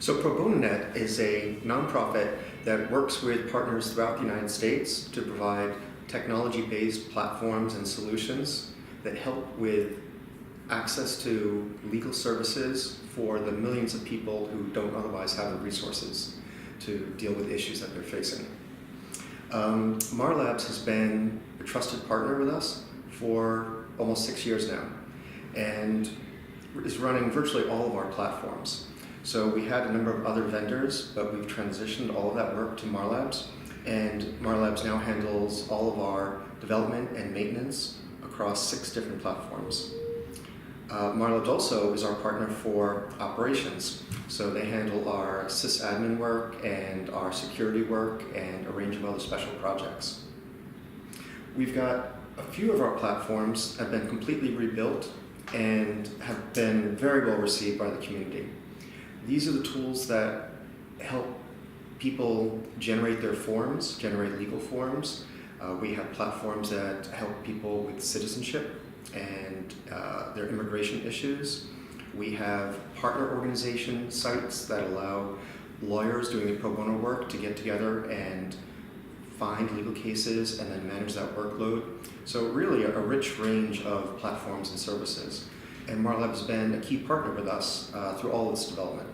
So Pro Bono Net is a nonprofit that works with partners throughout the United States to provide technology-based platforms and solutions that help with access to legal services for the millions of people who don't otherwise have the resources to deal with issues that they're facing. Marlabs has been a trusted partner with us for almost 6 years now and is running virtually all of our platforms. So we had a number of other vendors, but we've transitioned all of that work to Marlabs, and Marlabs now handles all of our development and maintenance across 6 different platforms. Marlabs also is our partner for operations, so they handle our sysadmin work and our security work and a range of other special projects. We've got a few of our platforms have been completely rebuilt and have been very well received by the community. These are the tools that help people generate their forms, generate legal forms. We have platforms that help people with citizenship and their immigration issues. We have partner organization sites that allow lawyers doing the pro bono work to get together and find legal cases and then manage that workload. So really a rich range of platforms and services. And Marlabs has been a key partner with us through all of this development.